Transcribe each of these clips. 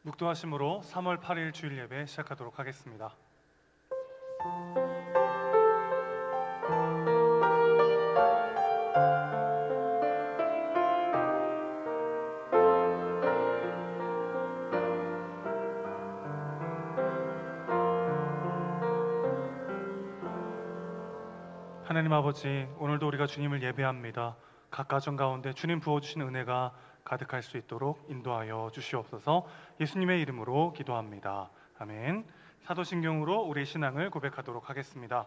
묵도하심으로 3월 8일 주일 예배 시작하도록 하겠습니다. 하나님 아버지, 오늘도 우리가 주님을 예배합니다. 각 가정 가운데 주님 부어주신 은혜가 가득할 수 있도록 인도하여 주시옵소서. 예수님의 이름으로 기도합니다. 아멘. 사도신경으로 우리 신앙을 고백하도록 하겠습니다.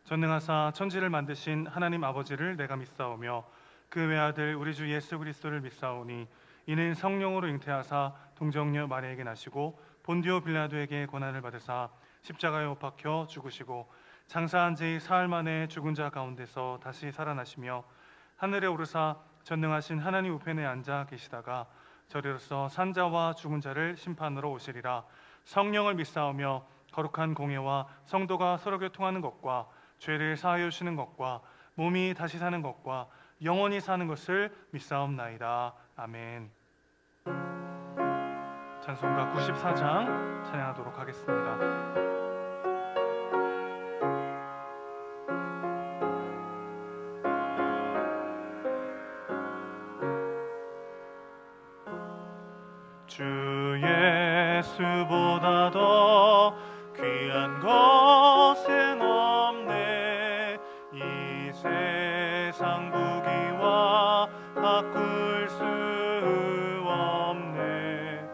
전능하사 천지를 만드신 하나님 아버지를 내가 믿사오며 그 외아들 우리 주 예수 그리스도를 믿사오니 이는 성령으로 잉태하사 동정녀 마리아에게 나시고 본디오 빌라도에게 고난을 받으사 십자가에 못 박혀 죽으시고 장사한 지 사흘 만에 죽은 자 가운데서 다시 살아나시며 하늘에 오르사 전능하신 하나님 우편에 앉아 계시다가 저리로서 산자와 죽은 자를 심판으로 오시리라. 성령을 믿사오며 거룩한 공예와 성도가 서로 교통하는 것과 죄를 사하여 주시는 것과 몸이 다시 사는 것과 영원히 사는 것을 믿사옵나이다. 아멘. 찬송가 94장 찬양하도록 하겠습니다. 주 예수보다 더 귀한 것은 없네. 이 세상 부귀와 바꿀 수 없네.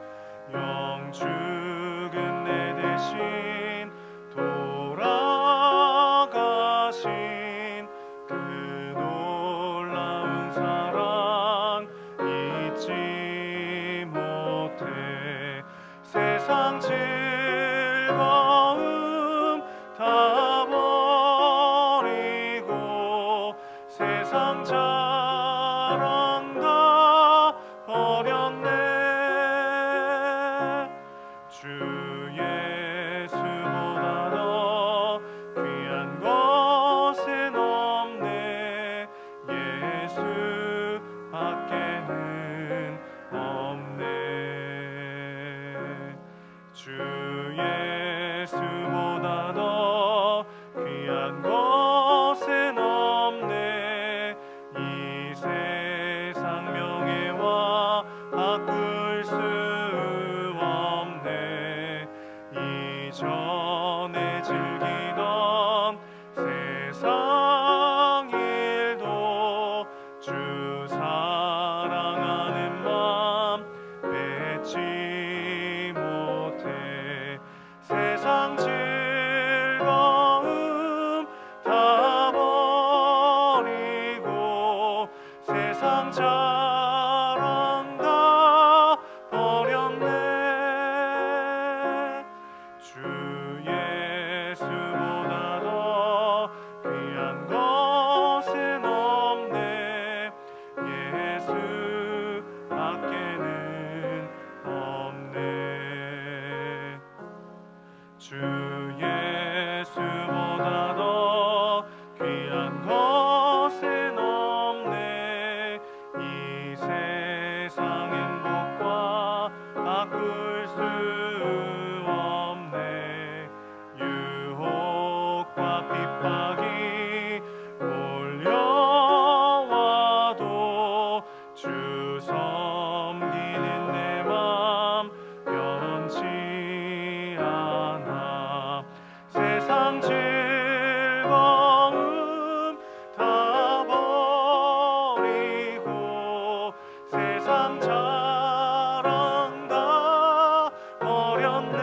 영 죽은 내 대신 돌아가신 그 놀라운 사랑 잊지 세상 즐거움 다 버리고 세상 자랑 다 버렸네. 주 예수보다 더 귀한 것은 없네. 예수 밖에는 없네. 주 예수보다 더 귀한 것은 없네. 이 세상 명예와 바꿀 수 없네. 이전에 즐기던 세상 일도 주 사랑하는 맘 맺지 못해. 세상 즐거움 다 버리고 세상 자랑 다 버렸네. 주 예수보다 더 귀한 것은 없네. 예수 밖에는 없네. 주 예수보다 더 귀한 것은 없네. 이 세상 행복과 바꿀 수 없네. 유혹과 핍박이 몰려와도 주 섬기는 내 맘 변치 않아. 세상 즐거움 다 버리고 세상 자랑 다 버렸네.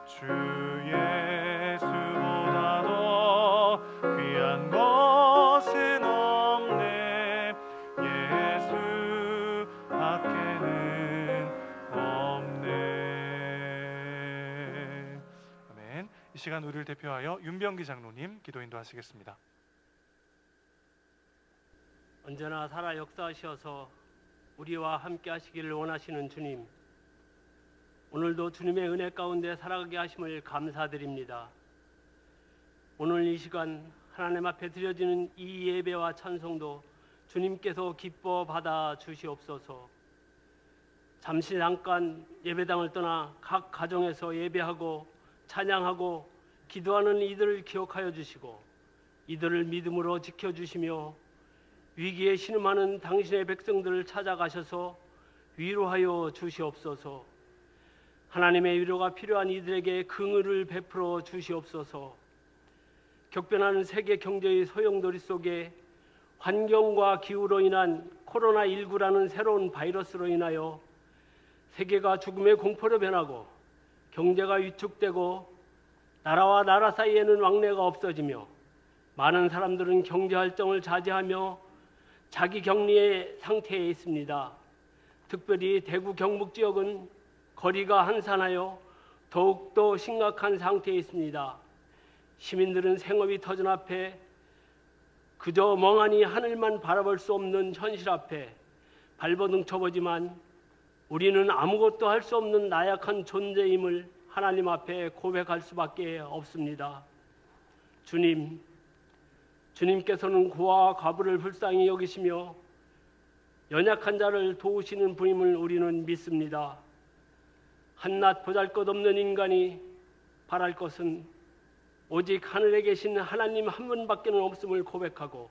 주 예수보다 더 귀한 것은 없네. 예수 밖에는 없네. 아멘. 이 시간 우리를 대표하여 윤병기 장로님 기도 인도하시겠습니다. 언제나 살아 역사하셔서 우리와 함께 하시기를 원하시는 주님, 오늘도 주님의 은혜 가운데 살아가게 하심을 감사드립니다. 오늘 이 시간 하나님 앞에 드려지는 이 예배와 찬송도 주님께서 기뻐 받아 주시옵소서. 잠시 잠깐 예배당을 떠나 각 가정에서 예배하고 찬양하고 기도하는 이들을 기억하여 주시고 이들을 믿음으로 지켜주시며 위기에 신음하는 당신의 백성들을 찾아가셔서 위로하여 주시옵소서. 하나님의 위로가 필요한 이들에게 긍휼을 베풀어 주시옵소서. 격변하는 세계 경제의 소용돌이 속에 환경과 기후로 인한 코로나19라는 새로운 바이러스로 인하여 세계가 죽음의 공포로 변하고 경제가 위축되고 나라와 나라 사이에는 왕래가 없어지며 많은 사람들은 경제 활동을 자제하며 자기 격리의 상태에 있습니다. 특별히 대구 경북 지역은 거리가 한산하여 더욱더 심각한 상태에 있습니다. 시민들은 생업이 터전 앞에 그저 멍하니 하늘만 바라볼 수 없는 현실 앞에 발버둥 쳐보지만 우리는 아무것도 할 수 없는 나약한 존재임을 하나님 앞에 고백할 수밖에 없습니다. 주님께서는 고아와 과부를 불쌍히 여기시며 연약한 자를 도우시는 분임을 우리는 믿습니다. 한낱 보잘것없는 인간이 바랄 것은 오직 하늘에 계신 하나님 한 분밖에는 없음을 고백하고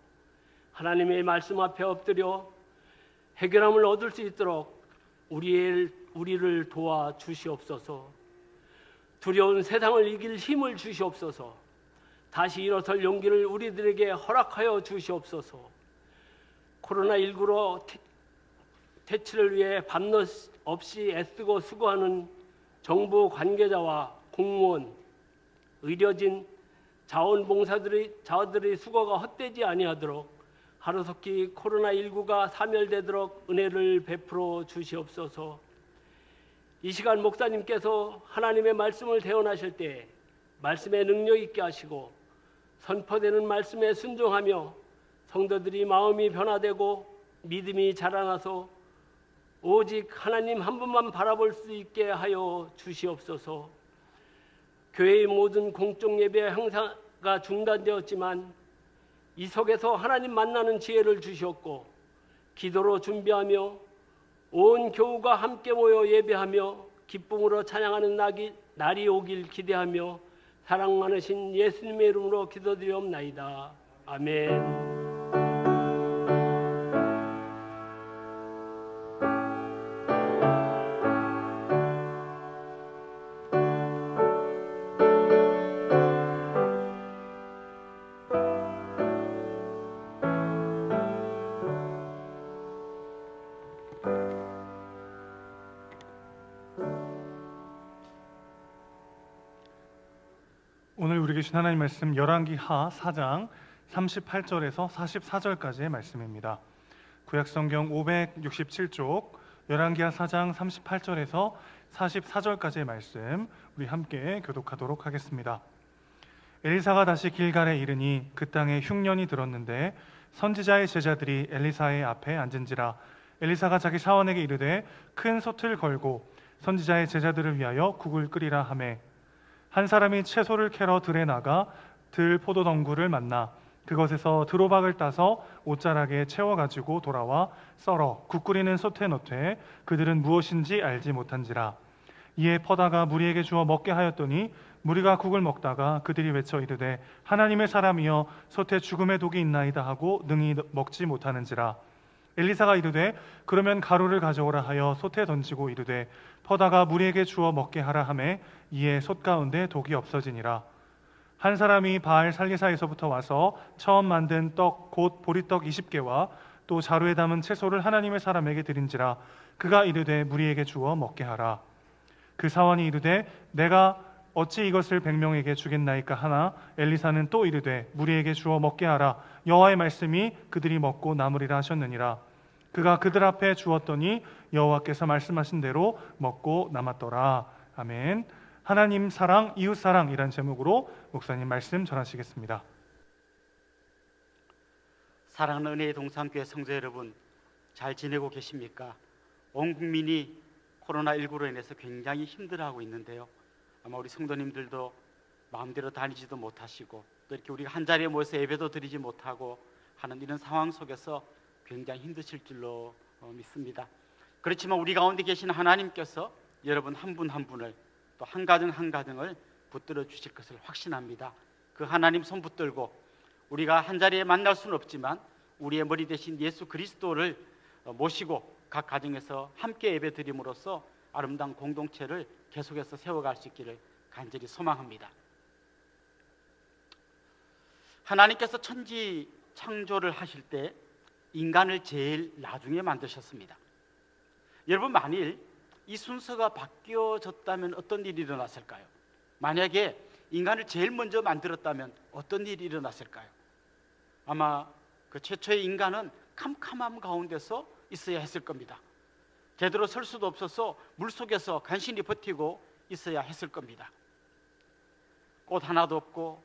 하나님의 말씀 앞에 엎드려 해결함을 얻을 수 있도록 우리를 도와 주시옵소서. 두려운 세상을 이길 힘을 주시옵소서. 다시 일어설 용기를 우리들에게 허락하여 주시옵소서. 코로나19로 퇴치를 위해 밤낮 없이 애쓰고 수고하는 정부 관계자와 공무원, 의료진, 자원봉사자들의 수고가 헛되지 아니하도록 하루속히 코로나19가 사멸되도록 은혜를 베풀어 주시옵소서. 이 시간 목사님께서 하나님의 말씀을 대언하실 때 말씀에 능력 있게 하시고 선포되는 말씀에 순종하며 성도들이 마음이 변화되고 믿음이 자라나서 오직 하나님 한 분만 바라볼 수 있게 하여 주시옵소서. 교회의 모든 공적 예배 행사가 중단되었지만 이 속에서 하나님 만나는 지혜를 주셨고 기도로 준비하며 온 교우가 함께 모여 예배하며 기쁨으로 찬양하는 날이 오길 기대하며 사랑 많으신 예수님의 이름으로 기도드리옵나이다. 아멘. 오늘 우리에게 주신 하나님 말씀 열왕기하 4장 38절에서 44절까지의 말씀입니다. 구약성경 567쪽 열왕기하 4장 38절에서 44절까지의 말씀 우리 함께 교독하도록 하겠습니다. 엘리사가 다시 길갈에 이르니 그 땅에 흉년이 들었는데 선지자의 제자들이 엘리사의 앞에 앉은지라. 엘리사가 자기 사원에게 이르되 큰 솥을 걸고 선지자의 제자들을 위하여 국을 끓이라 하매 한 사람이 채소를 캐러 들에 나가 들 포도덩굴을 만나 그것에서 드로박을 따서 옷자락에 채워가지고 돌아와 썰어 국 끓이는 솥에 넣되 그들은 무엇인지 알지 못한지라. 이에 퍼다가 무리에게 주어 먹게 하였더니 무리가 국을 먹다가 그들이 외쳐 이르되 하나님의 사람이여 솥에 죽음의 독이 있나이다 하고 능히 먹지 못하는지라. 엘리사가 이르되 그러면 가루를 가져오라 하여 솥에 던지고 이르되 퍼다가 무리에게 주어 먹게 하라 하매 이에 솥 가운데 독이 없어지니라. 한 사람이 바알 살리사에서부터 와서 처음 만든 떡 곧 보리떡 20개와 또 자루에 담은 채소를 하나님의 사람에게 드린지라. 그가 이르되 무리에게 주어 먹게 하라. 그 사원이 이르되 내가 어찌 이것을 100명에게 주겠나이까 하나 엘리사는 또 이르되 무리에게 주어 먹게 하라. 여호와의 말씀이 그들이 먹고 남으리라 하셨느니라. 그가 그들 앞에 주었더니 여호와께서 말씀하신 대로 먹고 남았더라. 아멘. 하나님 사랑, 이웃 사랑이란 제목으로 목사님 말씀 전하시겠습니다. 사랑하는 은혜의 동산교회 성도 여러분, 잘 지내고 계십니까? 온 국민이 코로나19로 인해서 굉장히 힘들어하고 있는데요. 아마 우리 성도님들도 마음대로 다니지도 못하시고 또 이렇게 우리가 한자리에 모여서 예배도 드리지 못하고 하는 이런 상황 속에서 굉장히 힘드실 줄로 믿습니다. 그렇지만 우리 가운데 계신 하나님께서 여러분 한 분 한 분을 또 한 가정 한 가정을 붙들어 주실 것을 확신합니다. 그 하나님 손 붙들고 우리가 한 자리에 만날 수는 없지만 우리의 머리 대신 예수 그리스도를 모시고 각 가정에서 함께 예배드림으로써 아름다운 공동체를 계속해서 세워갈 수 있기를 간절히 소망합니다. 하나님께서 천지 창조를 하실 때 인간을 제일 나중에 만드셨습니다. 여러분, 만일 이 순서가 바뀌어졌다면 어떤 일이 일어났을까요? 만약에 인간을 제일 먼저 만들었다면 어떤 일이 일어났을까요? 아마 그 최초의 인간은 캄캄함 가운데서 있어야 했을 겁니다. 제대로 설 수도 없어서 물속에서 간신히 버티고 있어야 했을 겁니다. 꽃 하나도 없고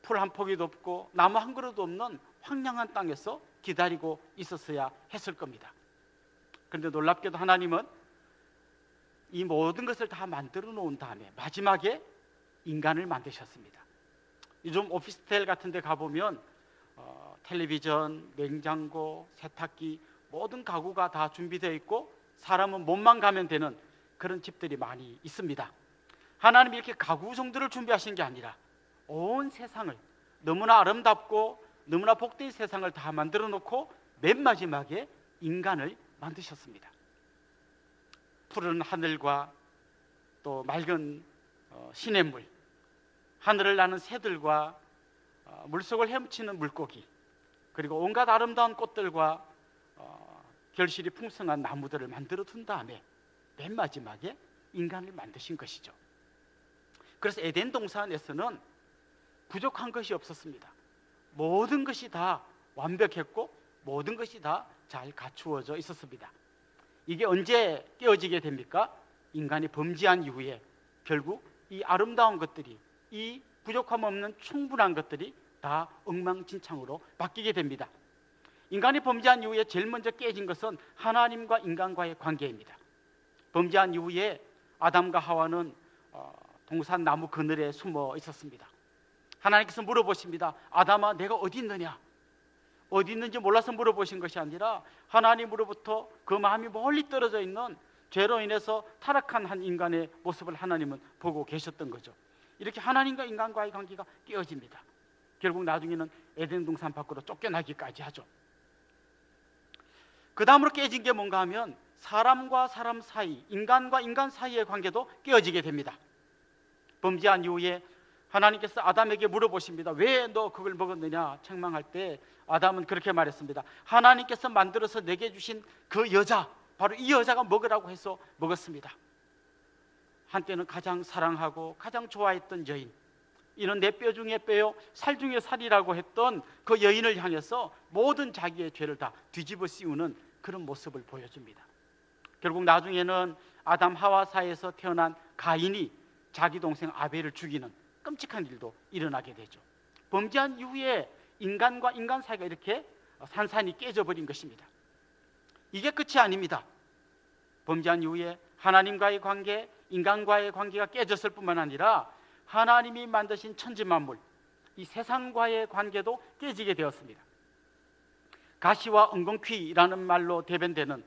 풀 한 포기도 없고 나무 한 그루도 없는 황량한 땅에서 기다리고 있었어야 했을 겁니다. 그런데 놀랍게도 하나님은 이 모든 것을 다 만들어 놓은 다음에 마지막에 인간을 만드셨습니다. 요즘 오피스텔 같은 데 가보면 텔레비전, 냉장고, 세탁기 모든 가구가 다 준비되어 있고 사람은 몸만 가면 되는 그런 집들이 많이 있습니다. 하나님이 이렇게 가구 정도를 준비하신 게 아니라 온 세상을 너무나 아름답고 너무나 복된 세상을 다 만들어 놓고 맨 마지막에 인간을 만드셨습니다. 푸른 하늘과 또 맑은 시냇물, 하늘을 나는 새들과 물속을 헤엄치는 물고기, 그리고 온갖 아름다운 꽃들과 결실이 풍성한 나무들을 만들어 둔 다음에 맨 마지막에 인간을 만드신 것이죠. 그래서 에덴 동산에서는 부족한 것이 없었습니다. 모든 것이 다 완벽했고 모든 것이 다 잘 갖추어져 있었습니다. 이게 언제 깨어지게 됩니까? 인간이 범죄한 이후에 결국 이 아름다운 것들이, 이 부족함 없는 충분한 것들이 다 엉망진창으로 바뀌게 됩니다. 인간이 범죄한 이후에 제일 먼저 깨진 것은 하나님과 인간과의 관계입니다. 범죄한 이후에 아담과 하와는 동산 나무 그늘에 숨어 있었습니다. 하나님께서 물어보십니다. 아담아, 내가 어디 있느냐? 어디 있는지 몰라서 물어보신 것이 아니라 하나님으로부터 그 마음이 멀리 떨어져 있는 죄로 인해서 타락한 한 인간의 모습을 하나님은 보고 계셨던 거죠. 이렇게 하나님과 인간과의 관계가 깨어집니다. 결국 나중에는 에덴 동산 밖으로 쫓겨나기까지 하죠. 그 다음으로 깨진 게 뭔가 하면 사람과 사람 사이, 인간과 인간 사이의 관계도 깨어지게 됩니다. 범죄한 이후에 하나님께서 아담에게 물어보십니다. 왜 너 그걸 먹었느냐? 책망할 때 아담은 그렇게 말했습니다. 하나님께서 만들어서 내게 주신 그 여자, 바로 이 여자가 먹으라고 해서 먹었습니다. 한때는 가장 사랑하고 가장 좋아했던 여인, 이는 내 뼈 중에 뼈요 살 중에 살이라고 했던 그 여인을 향해서 모든 자기의 죄를 다 뒤집어 씌우는 그런 모습을 보여줍니다. 결국 나중에는 아담 하와 사이에서 태어난 가인이 자기 동생 아벨을 죽이는 끔찍한 일도 일어나게 되죠. 범죄한 이후에 인간과 인간 사이가 이렇게 산산이 깨져버린 것입니다. 이게 끝이 아닙니다. 범죄한 이후에 하나님과의 관계, 인간과의 관계가 깨졌을 뿐만 아니라 하나님이 만드신 천지만물, 이 세상과의 관계도 깨지게 되었습니다. 가시와 엉겅퀴라는 말로 대변되는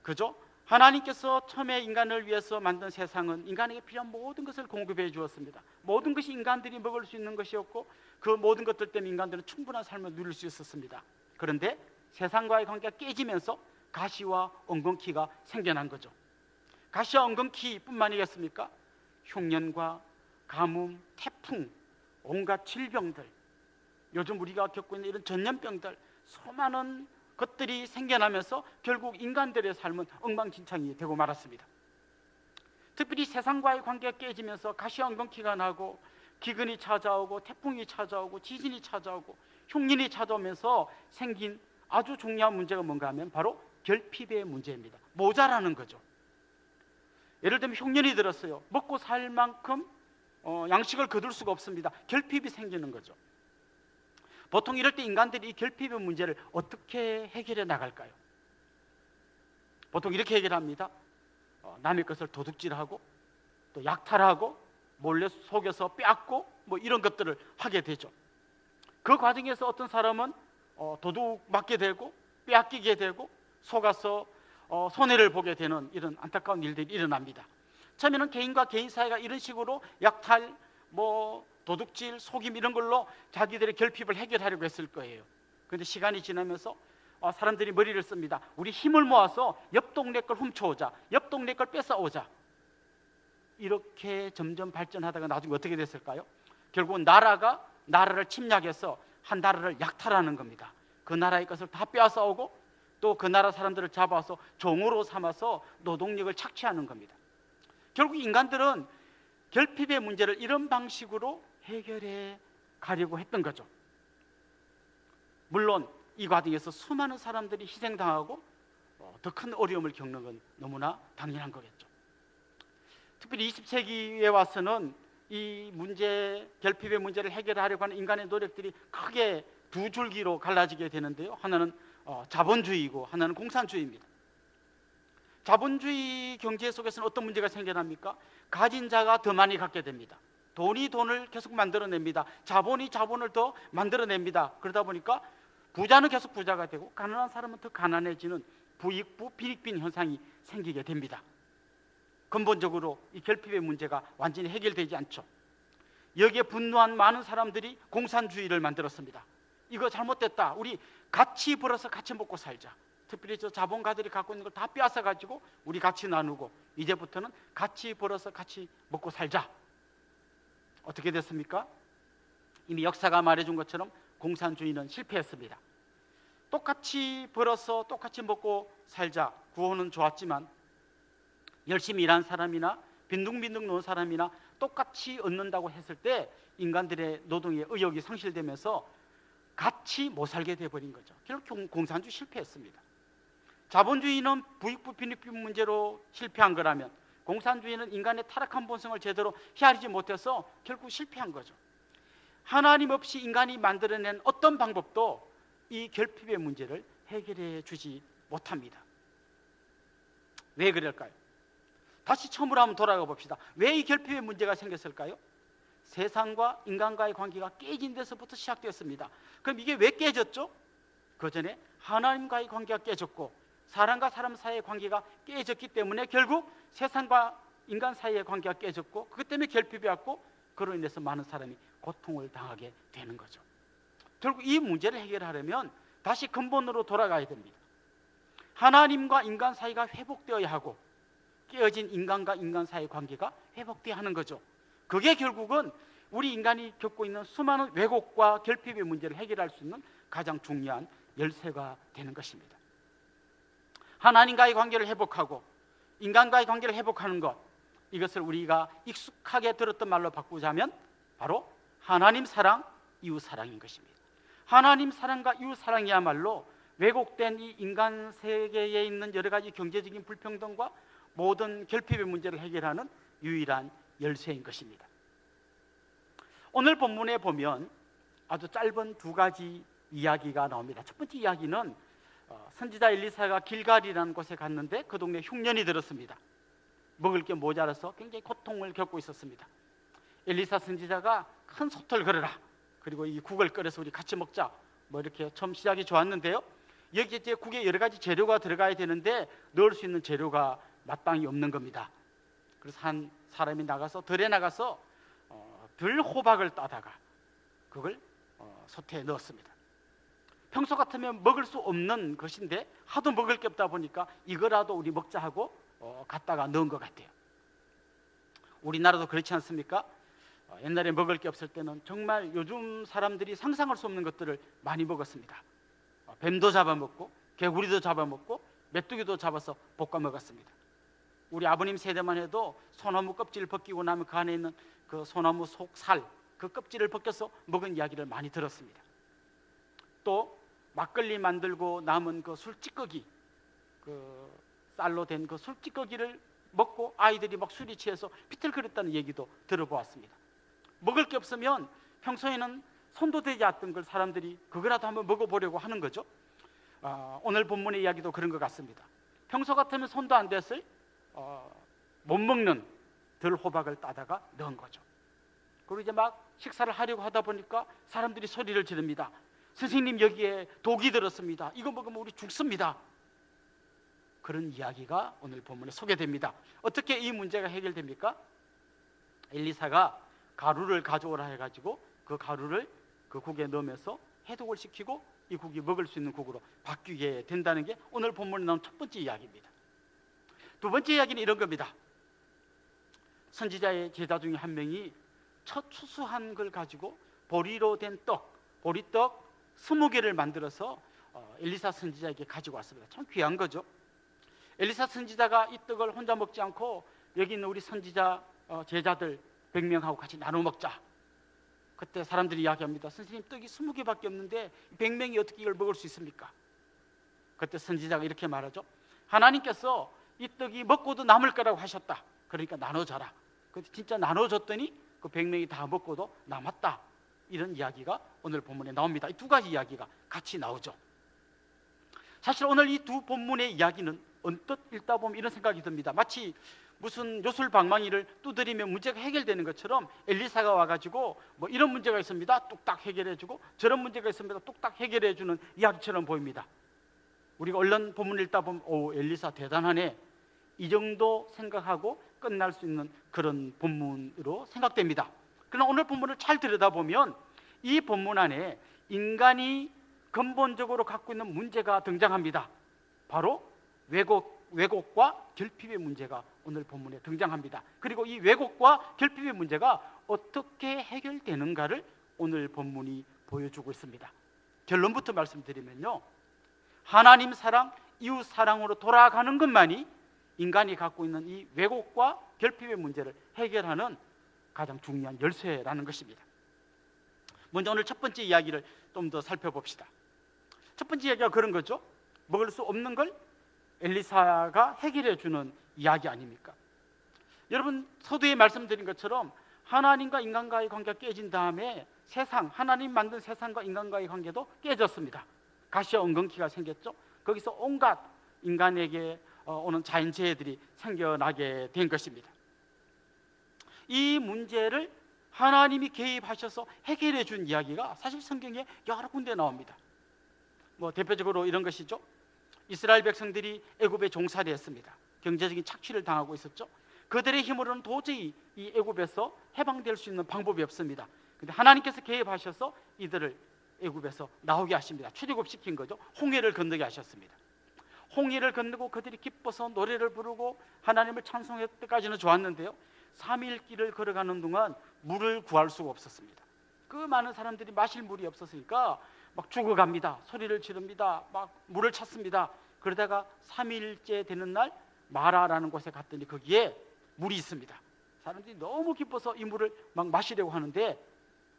그죠? 하나님께서 처음에 인간을 위해서 만든 세상은 인간에게 필요한 모든 것을 공급해 주었습니다. 모든 것이 인간들이 먹을 수 있는 것이었고 그 모든 것들 때문에 인간들은 충분한 삶을 누릴 수 있었습니다. 그런데 세상과의 관계가 깨지면서 가시와 엉겅퀴가 생겨난 거죠. 가시와 엉겅퀴뿐만이겠습니까? 흉년과 가뭄, 태풍, 온갖 질병들, 요즘 우리가 겪고 있는 이런 전염병들, 수많은 것들이 생겨나면서 결국 인간들의 삶은 엉망진창이 되고 말았습니다. 특별히 세상과의 관계가 깨지면서 가시와 엉겅퀴가 나고 기근이 찾아오고 태풍이 찾아오고 지진이 찾아오고 흉년이 찾아오면서 생긴 아주 중요한 문제가 뭔가 하면 바로 결핍의 문제입니다. 모자라는 거죠. 예를 들면 흉년이 들었어요. 먹고 살 만큼 양식을 거둘 수가 없습니다. 결핍이 생기는 거죠. 보통 이럴 때 인간들이 이 결핍의 문제를 어떻게 해결해 나갈까요? 보통 이렇게 해결합니다. 남의 것을 도둑질하고 또 약탈하고 몰래 속여서 빼앗고 뭐 이런 것들을 하게 되죠. 그 과정에서 어떤 사람은 도둑 맞게 되고 빼앗기게 되고 속아서 손해를 보게 되는 이런 안타까운 일들이 일어납니다. 처음에는 개인과 개인 사이가 이런 식으로 약탈, 도둑질, 속임 이런 걸로 자기들의 결핍을 해결하려고 했을 거예요. 그런데 시간이 지나면서 사람들이 머리를 씁니다. 우리 힘을 모아서 옆 동네 걸 훔쳐오자, 옆 동네 걸 뺏어오자. 이렇게 점점 발전하다가 나중에 어떻게 됐을까요? 결국은 나라가 나라를 침략해서 한 나라를 약탈하는 겁니다. 그 나라의 것을 다 빼앗아오고 또 그 나라 사람들을 잡아서 종으로 삼아서 노동력을 착취하는 겁니다. 결국 인간들은 결핍의 문제를 이런 방식으로 해결해 가려고 했던 거죠. 물론 이 과정에서 수많은 사람들이 희생당하고 더 큰 어려움을 겪는 건 너무나 당연한 거겠죠. 특별히 20세기에 와서는 이 문제, 결핍의 문제를 해결하려고 하는 인간의 노력들이 크게 두 줄기로 갈라지게 되는데요. 하나는 자본주의이고 하나는 공산주의입니다. 자본주의 경제 속에서는 어떤 문제가 생겨납니까? 가진 자가 더 많이 갖게 됩니다. 돈이 돈을 계속 만들어냅니다. 자본이 자본을 더 만들어냅니다. 그러다 보니까 부자는 계속 부자가 되고 가난한 사람은 더 가난해지는 부익부 빈익빈 현상이 생기게 됩니다. 근본적으로 이 결핍의 문제가 완전히 해결되지 않죠. 여기에 분노한 많은 사람들이 공산주의를 만들었습니다. 이거 잘못됐다. 우리 같이 벌어서 같이 먹고 살자. 특별히 저 자본가들이 갖고 있는 걸 다 빼앗아 가지고 우리 같이 나누고 이제부터는 같이 벌어서 같이 먹고 살자. 어떻게 됐습니까? 이미 역사가 말해준 것처럼 공산주의는 실패했습니다. 똑같이 벌어서 똑같이 먹고 살자. 구호는 좋았지만 열심히 일한 사람이나 빈둥빈둥 놓은 사람이나 똑같이 얻는다고 했을 때 인간들의 노동의 의욕이 상실되면서 같이 못 살게 돼버린 거죠. 결국 공산주의 실패했습니다. 자본주의는 부익부 빈익빈 문제로 실패한 거라면 공산주의는 인간의 타락한 본성을 제대로 헤아리지 못해서 결국 실패한 거죠. 하나님 없이 인간이 만들어낸 어떤 방법도 이 결핍의 문제를 해결해 주지 못합니다. 왜 그럴까요? 다시 처음으로 한번 돌아가 봅시다. 왜 이 결핍의 문제가 생겼을까요? 세상과 인간과의 관계가 깨진 데서부터 시작되었습니다. 그럼 이게 왜 깨졌죠? 그 전에 하나님과의 관계가 깨졌고 사람과 사람 사이의 관계가 깨졌기 때문에 결국 세상과 인간 사이의 관계가 깨졌고 그것 때문에 결핍이 왔고 그로 인해서 많은 사람이 고통을 당하게 되는 거죠. 결국 이 문제를 해결하려면 다시 근본으로 돌아가야 됩니다. 하나님과 인간 사이가 회복되어야 하고 깨어진 인간과 인간 사이의 관계가 회복되어야 하는 거죠. 그게 결국은 우리 인간이 겪고 있는 수많은 왜곡과 결핍의 문제를 해결할 수 있는 가장 중요한 열쇠가 되는 것입니다. 하나님과의 관계를 회복하고 인간과의 관계를 회복하는 것, 이것을 우리가 익숙하게 들었던 말로 바꾸자면 바로 하나님 사랑, 이웃 사랑인 것입니다. 하나님 사랑과 이웃 사랑이야말로 왜곡된 이 인간 세계에 있는 여러 가지 경제적인 불평등과 모든 결핍의 문제를 해결하는 유일한 열쇠인 것입니다. 오늘 본문에 보면 아주 짧은 두 가지 이야기가 나옵니다. 첫 번째 이야기는 선지자 엘리사가 길갈이라는 곳에 갔는데 그 동네에 흉년이 들었습니다. 먹을 게 모자라서 굉장히 고통을 겪고 있었습니다. 엘리사 선지자가 큰 솥을 걸어라. 그리고 이 국을 끓여서 우리 같이 먹자. 이렇게 처음 시작이 좋았는데요. 여기에 이제 국에 여러 가지 재료가 들어가야 되는데 넣을 수 있는 재료가 마땅히 없는 겁니다. 그래서 한 사람이 나가서 들에 나가서 들호박을 따다가 그걸 솥에 넣었습니다. 평소 같으면 먹을 수 없는 것인데 하도 먹을 게 없다 보니까 이거라도 우리 먹자 하고 갖다가 넣은 것 같아요. 우리나라도 그렇지 않습니까? 옛날에 먹을 게 없을 때는 정말 요즘 사람들이 상상할 수 없는 것들을 많이 먹었습니다. 뱀도 잡아먹고 개구리도 잡아먹고 메뚜기도 잡아서 볶아 먹었습니다. 우리 아버님 세대만 해도 소나무 껍질을 벗기고 나면 그 안에 있는 그 소나무 속살, 그 껍질을 벗겨서 먹은 이야기를 많이 들었습니다. 또 막걸리 만들고 남은 그 술찌꺼기, 그 쌀로 된 그 술찌꺼기를 먹고 아이들이 막 술이 취해서 비틀거렸다는 얘기도 들어보았습니다. 먹을 게 없으면 평소에는 손도 대지 않던 걸 사람들이 그거라도 한번 먹어보려고 하는 거죠. 오늘 본문의 이야기도 그런 것 같습니다. 평소 같으면 손도 안 댔을 못 먹는 들호박을 따다가 넣은 거죠. 그리고 이제 막 식사를 하려고 하다 보니까 사람들이 소리를 지릅니다. 선생님, 여기에 독이 들었습니다. 이거 먹으면 우리 죽습니다. 그런 이야기가 오늘 본문에 소개됩니다. 어떻게 이 문제가 해결됩니까? 엘리사가 가루를 가져오라 해가지고 그 가루를 그 국에 넣으면서 해독을 시키고 이 국이 먹을 수 있는 국으로 바뀌게 된다는 게 오늘 본문에 나온 첫 번째 이야기입니다. 두 번째 이야기는 이런 겁니다. 선지자의 제자 중에 한 명이 첫 추수한 걸 가지고 보리로 된 떡, 보리떡 20개를 만들어서 엘리사 선지자에게 가지고 왔습니다. 참 귀한 거죠. 엘리사 선지자가 이 떡을 혼자 먹지 않고 여기 있는 우리 선지자 제자들 100명하고 같이 나눠 먹자. 그때 사람들이 이야기합니다. 선생님, 떡이 20개밖에 없는데 100명이 어떻게 이걸 먹을 수 있습니까? 그때 선지자가 이렇게 말하죠. 하나님께서 이 떡이 먹고도 남을 거라고 하셨다. 그러니까 나눠줘라. 근데 진짜 나눠줬더니 그 100명이 다 먹고도 남았다. 이런 이야기가 오늘 본문에 나옵니다. 이 두 가지 이야기가 같이 나오죠. 사실 오늘 이 두 본문의 이야기는 언뜻 읽다 보면 이런 생각이 듭니다. 마치 무슨 요술방망이를 두드리면 문제가 해결되는 것처럼 엘리사가 와가지고 뭐 이런 문제가 있습니다. 뚝딱 해결해주고 저런 문제가 있습니다. 뚝딱 해결해주는 이야기처럼 보입니다. 우리가 얼른 본문을 읽다 보면 오, 엘리사 대단하네. 이 정도 생각하고 끝날 수 있는 그런 본문으로 생각됩니다. 그러나 오늘 본문을 잘 들여다보면 이 본문 안에 인간이 근본적으로 갖고 있는 문제가 등장합니다. 바로 왜곡과 결핍의 문제가 오늘 본문에 등장합니다. 그리고 이 왜곡과 결핍의 문제가 어떻게 해결되는가를 오늘 본문이 보여주고 있습니다. 결론부터 말씀드리면요, 하나님 사랑, 이웃 사랑으로 돌아가는 것만이 인간이 갖고 있는 이 왜곡과 결핍의 문제를 해결하는 가장 중요한 열쇠라는 것입니다. 먼저 오늘 첫 번째 이야기를 좀 더 살펴봅시다. 첫 번째 이야기가 그런 거죠. 먹을 수 없는 걸 엘리사가 해결해 주는 이야기 아닙니까? 여러분, 서두에 말씀드린 것처럼 하나님과 인간과의 관계가 깨진 다음에 하나님 만든 세상과 인간과의 관계도 깨졌습니다. 가시와 엉겅퀴가 생겼죠. 거기서 온갖 인간에게 오는 자연재해들이 생겨나게 된 것입니다. 이 문제를 하나님이 개입하셔서 해결해 준 이야기가 사실 성경에 여러 군데 나옵니다. 뭐 대표적으로 이런 것이죠. 이스라엘 백성들이 애굽에 종살이했습니다. 경제적인 착취를 당하고 있었죠. 그들의 힘으로는 도저히 이 애굽에서 해방될 수 있는 방법이 없습니다. 그런데 하나님께서 개입하셔서 이들을 애굽에서 나오게 하십니다. 출애굽시킨 거죠. 홍해를 건너게 하셨습니다. 홍해를 건너고 그들이 기뻐서 노래를 부르고 하나님을 찬송했을 때까지는 좋았는데요, 3일 길을 걸어가는 동안 물을 구할 수가 없었습니다. 그 많은 사람들이 마실 물이 없었으니까 막 죽어갑니다. 소리를 지릅니다. 막 물을 찾습니다. 그러다가 3일째 되는 날 마라라는 곳에 갔더니 거기에 물이 있습니다. 사람들이 너무 기뻐서 이 물을 막 마시려고 하는데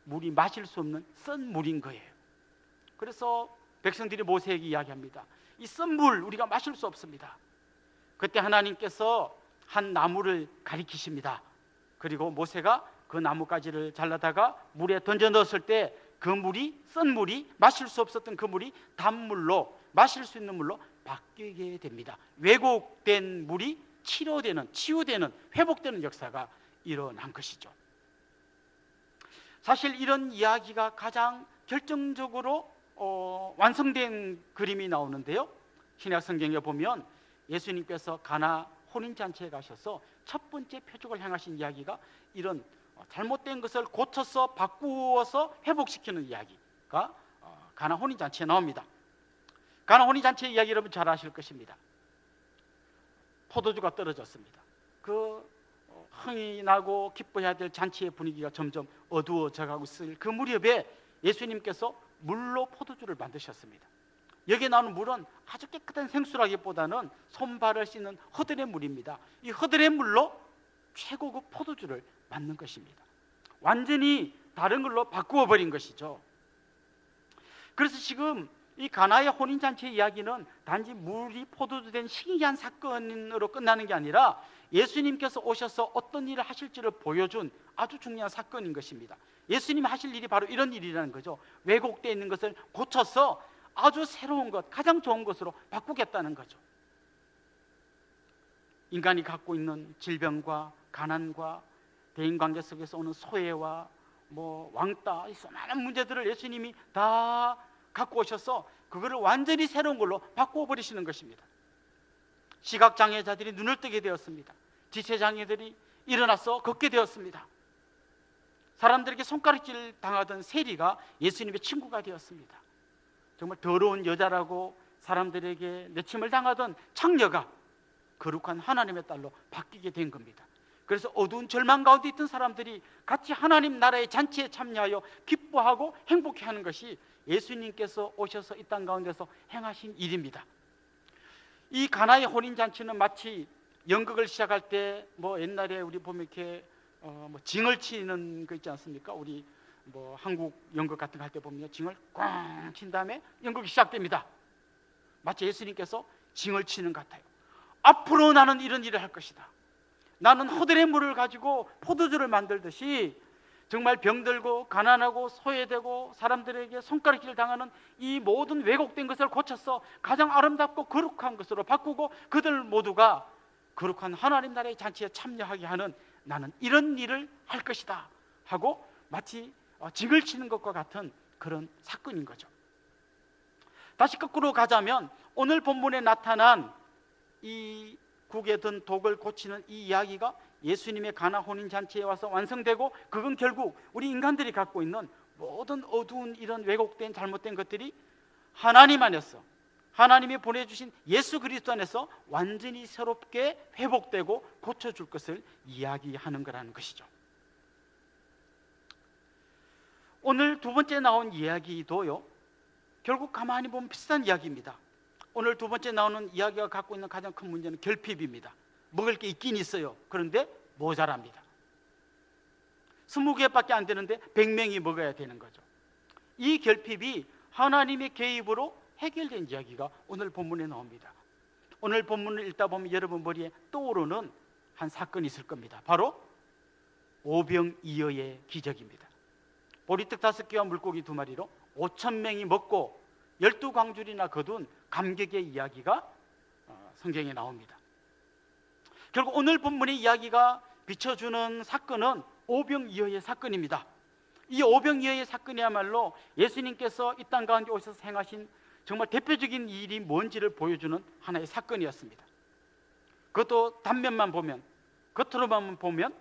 물이 마실 수 없는 쓴 물인 거예요. 그래서 백성들이 모세에게 이야기합니다. 이 쓴 물 우리가 마실 수 없습니다. 그때 하나님께서 한 나무를 가리키십니다. 그리고 모세가 그 나뭇가지를 잘라다가 물에 던져 넣었을 때 그 물이, 쓴 물이, 마실 수 없었던 그 물이 단물로, 마실 수 있는 물로 바뀌게 됩니다. 왜곡된 물이 치료되는, 회복되는 역사가 일어난 것이죠. 사실 이런 이야기가 가장 결정적으로 완성된 그림이 나오는데요, 신약 성경에 보면 예수님께서 가나 혼인잔치에 가셔서 첫 번째 표적을 행하신 이야기가 이런 잘못된 것을 고쳐서 바꾸어서 회복시키는 이야기가 가나 혼인잔치에 나옵니다. 가나 혼인잔치의 이야기 여러분 잘 아실 것입니다. 포도주가 떨어졌습니다. 그 흥이 나고 기뻐해야 될 잔치의 분위기가 점점 어두워져 가고 있을 그 무렵에 예수님께서 물로 포도주를 만드셨습니다. 여기에 나오는 물은 아주 깨끗한 생수라기보다는 손발을 씻는 허들의 물입니다. 이 허들의 물로 최고급 포도주를 만든 것입니다. 완전히 다른 걸로 바꾸어 버린 것이죠. 그래서 지금 이 가나의 혼인잔치의 이야기는 단지 물이 포도주 된 신기한 사건으로 끝나는 게 아니라 예수님께서 오셔서 어떤 일을 하실지를 보여준 아주 중요한 사건인 것입니다. 예수님이 하실 일이 바로 이런 일이라는 거죠. 왜곡되어 있는 것을 고쳐서 아주 새로운 것, 가장 좋은 것으로 바꾸겠다는 거죠. 인간이 갖고 있는 질병과 가난과 대인관계 속에서 오는 소외와 왕따, 이 수많은 문제들을 예수님이 다 갖고 오셔서 그거를 완전히 새로운 걸로 바꾸어 버리시는 것입니다. 시각장애자들이 눈을 뜨게 되었습니다. 지체장애들이 일어나서 걷게 되었습니다. 사람들에게 손가락질 당하던 세리가 예수님의 친구가 되었습니다. 정말 더러운 여자라고 사람들에게 내침을 당하던 창녀가 거룩한 하나님의 딸로 바뀌게 된 겁니다. 그래서 어두운 절망 가운데 있던 사람들이 같이 하나님 나라의 잔치에 참여하여 기뻐하고 행복해하는 것이 예수님께서 오셔서 이 땅 가운데서 행하신 일입니다. 이 가나의 혼인잔치는 마치 연극을 시작할 때 옛날에 우리 보면 이렇게 징을 치는 거 있지 않습니까? 우리 한국 연극 같은 거 할 때 보면 징을 꽝 친 다음에 연극이 시작됩니다. 마치 예수님께서 징을 치는 것 같아요. 앞으로 나는 이런 일을 할 것이다. 나는 허들의 물을 가지고 포도주를 만들듯이 정말 병들고 가난하고 소외되고 사람들에게 손가락질을 당하는 이 모든 왜곡된 것을 고쳐서 가장 아름답고 거룩한 것으로 바꾸고 그들 모두가 거룩한 하나님 나라의 잔치에 참여하게 하는 나는 이런 일을 할 것이다 하고 마치 징을 치는 것과 같은 그런 사건인 거죠. 다시 거꾸로 가자면 오늘 본문에 나타난 이 국에 든 독을 고치는 이 이야기가 예수님의 가나 혼인잔치에 와서 완성되고 그건 결국 우리 인간들이 갖고 있는 모든 어두운 이런 왜곡된 잘못된 것들이 하나님 안에서 하나님이 보내주신 예수 그리스도 안에서 완전히 새롭게 회복되고 고쳐줄 것을 이야기하는 거라는 것이죠. 오늘 두 번째 나온 이야기도요, 결국 가만히 보면 비슷한 이야기입니다. 오늘 두 번째 나오는 이야기가 갖고 있는 가장 큰 문제는 결핍입니다. 먹을 게 있긴 있어요. 그런데 모자랍니다. 20개밖에 안 되는데 100명이 먹어야 되는 거죠. 이 결핍이 하나님의 개입으로 해결된 이야기가 오늘 본문에 나옵니다. 오늘 본문을 읽다 보면 여러분 머리에 떠오르는 한 사건이 있을 겁니다. 바로 오병이어의 기적입니다. 보리떡 5개와 물고기 2마리로 5,000명이 먹고 12광줄이나 거둔 감격의 이야기가 성경에 나옵니다. 결국 오늘 본문의 이야기가 비춰주는 사건은 오병이어의 사건입니다. 이 오병이어의 사건이야말로 예수님께서 이 땅 가운데 오셔서 행하신 정말 대표적인 일이 뭔지를 보여주는 하나의 사건이었습니다. 그것도 단면만 보면, 겉으로만 보면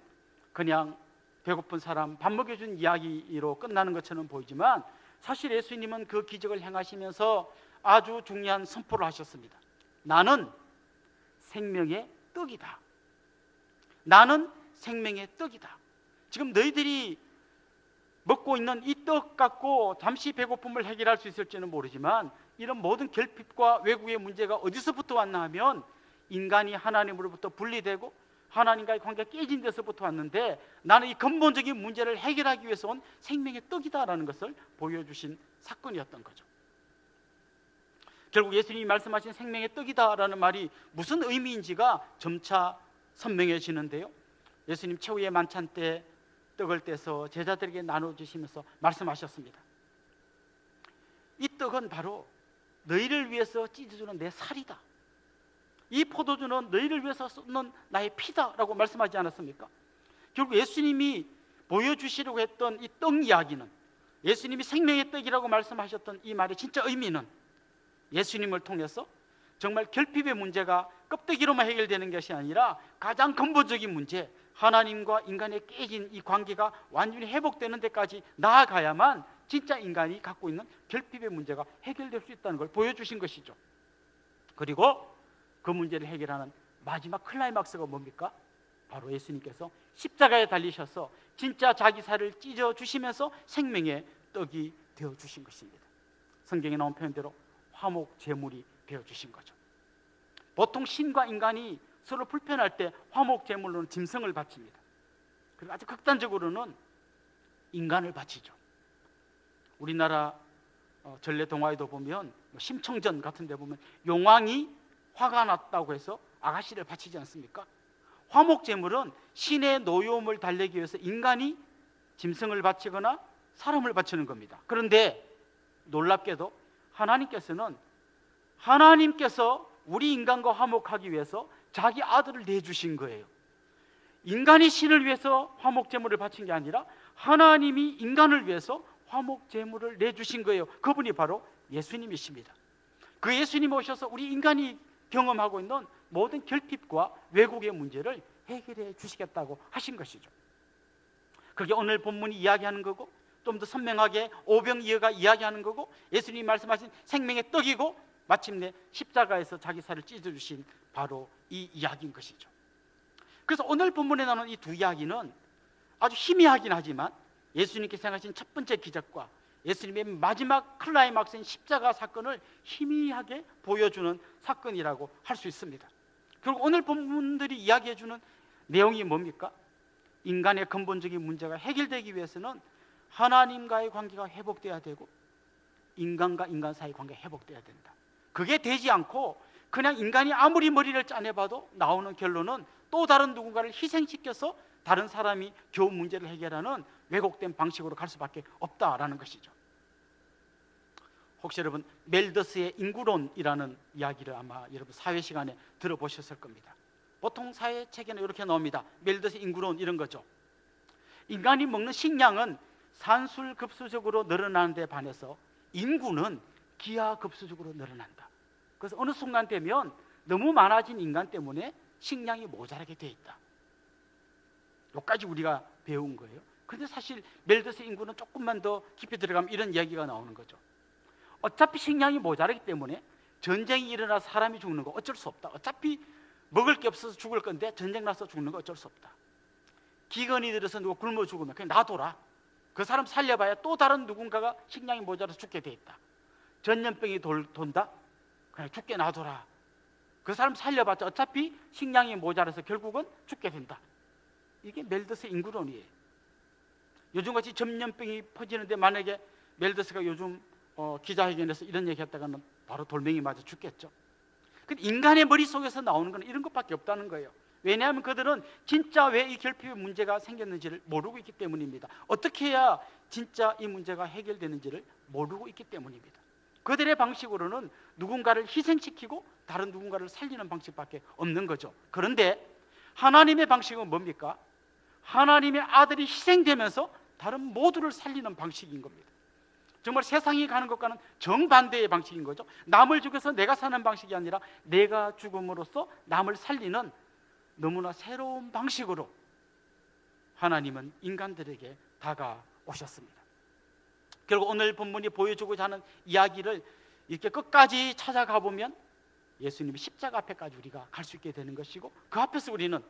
그냥 배고픈 사람 밥 먹여준 이야기로 끝나는 것처럼 보이지만 사실 예수님은 그 기적을 행하시면서 아주 중요한 선포를 하셨습니다. 나는 생명의 떡이다. 나는 생명의 떡이다. 지금 너희들이 먹고 있는 이 떡 갖고 잠시 배고픔을 해결할 수 있을지는 모르지만 이런 모든 결핍과 왜곡의 문제가 어디서부터 왔나 하면 인간이 하나님으로부터 분리되고 하나님과의 관계가 깨진 데서부터 왔는데 나는 이 근본적인 문제를 해결하기 위해서 온 생명의 떡이다라는 것을 보여주신 사건이었던 거죠. 결국 예수님이 말씀하신 생명의 떡이다라는 말이 무슨 의미인지가 점차 선명해지는데요, 예수님 최후의 만찬 때 떡을 떼서 제자들에게 나눠주시면서 말씀하셨습니다. 이 떡은 바로 너희를 위해서 찢어주는 내 살이다. 이 포도주는 너희를 위해서 쏟는 나의 피다라고 말씀하지 않았습니까? 결국 예수님이 보여주시려고 했던 이 떡 이야기는, 예수님이 생명의 떡이라고 말씀하셨던 이 말의 진짜 의미는 예수님을 통해서 정말 결핍의 문제가 껍데기로만 해결되는 것이 아니라 가장 근본적인 문제, 하나님과 인간의 깨진 이 관계가 완전히 회복되는 데까지 나아가야만 진짜 인간이 갖고 있는 결핍의 문제가 해결될 수 있다는 걸 보여주신 것이죠. 그리고 그 문제를 해결하는 마지막 클라이막스가 뭡니까? 바로 예수님께서 십자가에 달리셔서 진짜 자기 살을 찢어주시면서 생명의 떡이 되어주신 것입니다. 성경에 나온 표현대로 화목 제물이 되어주신 거죠. 보통 신과 인간이 서로 불편할 때 화목 제물로는 짐승을 바칩니다. 그리고 아주 극단적으로는 인간을 바치죠. 우리나라 전래 동화에도 보면 심청전 같은 데 보면 용왕이 화가 났다고 해서 아가씨를 바치지 않습니까? 화목 제물은 신의 노여움을 달래기 위해서 인간이 짐승을 바치거나 사람을 바치는 겁니다. 그런데 놀랍게도 하나님께서 우리 인간과 화목하기 위해서 자기 아들을 내주신 거예요. 인간이 신을 위해서 화목 제물을 바친 게 아니라 하나님이 인간을 위해서 화목 제물을 내주신 거예요. 그분이 바로 예수님이십니다. 그 예수님이 오셔서 우리 인간이 경험하고 있는 모든 결핍과 왜곡의 문제를 해결해 주시겠다고 하신 것이죠. 그게 오늘 본문이 이야기하는 거고, 좀 더 선명하게 오병이어가 이야기하는 거고, 예수님이 말씀하신 생명의 떡이고, 마침내 십자가에서 자기 살을 찢어주신 바로 이 이야기인 것이죠. 그래서 오늘 본문에 나오는 이 두 이야기는 아주 희미하긴 하지만 예수님께서 행하신 첫 번째 기적과 예수님의 마지막 클라이막스인 십자가 사건을 희미하게 보여주는 사건이라고 할 수 있습니다. 그리고 오늘 본문들이 이야기해주는 내용이 뭡니까? 인간의 근본적인 문제가 해결되기 위해서는 하나님과의 관계가 회복돼야 되고, 인간과 인간 사이 관계가 회복돼야 된다. 그게 되지 않고 그냥 인간이 아무리 머리를 짜내봐도 나오는 결론은 또 다른 누군가를 희생시켜서 다른 사람이 겨우 문제를 해결하는 왜곡된 방식으로 갈 수밖에 없다라는 것이죠. 혹시 여러분 멜더스의 인구론이라는 이야기를 아마 여러분 사회 시간에 들어보셨을 겁니다. 보통 사회 책에는 이렇게 나옵니다. 멜더스의 인구론 이런 거죠. 인간이 먹는 식량은 산술급수적으로 늘어나는 데 반해서 인구는 기하급수적으로 늘어난다. 그래서 어느 순간 되면 너무 많아진 인간 때문에 식량이 모자라게 돼 있다. 여기까지 우리가 배운 거예요. 그런데 사실 멜더스 인구는 조금만 더 깊이 들어가면 이런 이야기가 나오는 거죠. 어차피 식량이 모자라기 때문에 전쟁이 일어나 사람이 죽는 거 어쩔 수 없다. 어차피 먹을 게 없어서 죽을 건데 전쟁 나서 죽는 거 어쩔 수 없다. 기근이 들어서 누가 굶어 죽으면 그냥 놔둬라. 그 사람 살려봐야 또 다른 누군가가 식량이 모자라서 죽게 돼 있다. 전염병이 돈다? 그냥 죽게 놔둬라. 그 사람 살려봤자 어차피 식량이 모자라서 결국은 죽게 된다. 이게 멜더스 인구론이에요. 요즘같이 전염병이 퍼지는데 만약에 멜더스가 요즘 기자회견에서 이런 얘기했다가는 바로 돌멩이 맞아 죽겠죠. 근데 인간의 머릿속에서 나오는 건 이런 것밖에 없다는 거예요. 왜냐하면 그들은 진짜 왜 이 결핍의 문제가 생겼는지를 모르고 있기 때문입니다. 어떻게 해야 진짜 이 문제가 해결되는지를 모르고 있기 때문입니다. 그들의 방식으로는 누군가를 희생시키고 다른 누군가를 살리는 방식밖에 없는 거죠. 그런데 하나님의 방식은 뭡니까? 하나님의 아들이 희생되면서 다른 모두를 살리는 방식인 겁니다. 정말 세상이 가는 것과는 정반대의 방식인 거죠. 남을 죽여서 내가 사는 방식이 아니라 내가 죽음으로써 남을 살리는 너무나 새로운 방식으로 하나님은 인간들에게 다가오셨습니다. 결국 오늘 본문이 보여주고자 하는 이야기를 이렇게 끝까지 찾아가 보면 예수님의 십자가 앞에까지 우리가 갈 수 있게 되는 것이고, 그 앞에서 우리는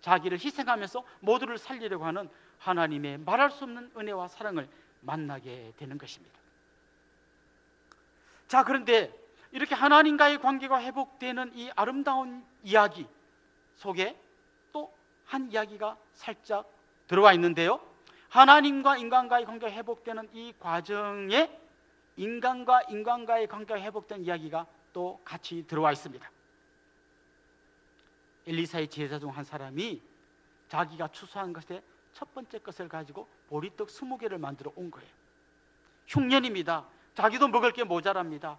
자기를 희생하면서 모두를 살리려고 하는 하나님의 말할 수 없는 은혜와 사랑을 만나게 되는 것입니다. 자, 그런데 이렇게 하나님과의 관계가 회복되는 이 아름다운 이야기 속에 또 한 이야기가 살짝 들어와 있는데요, 하나님과 인간과의 관계가 회복되는 이 과정에 인간과 인간과의 관계가 회복된 이야기가 또 같이 들어와 있습니다. 엘리사의 제자 중 한 사람이 자기가 추수한 것의 첫 번째 것을 가지고 보리떡 20개를 만들어 온 거예요. 흉년입니다. 자기도 먹을 게 모자랍니다.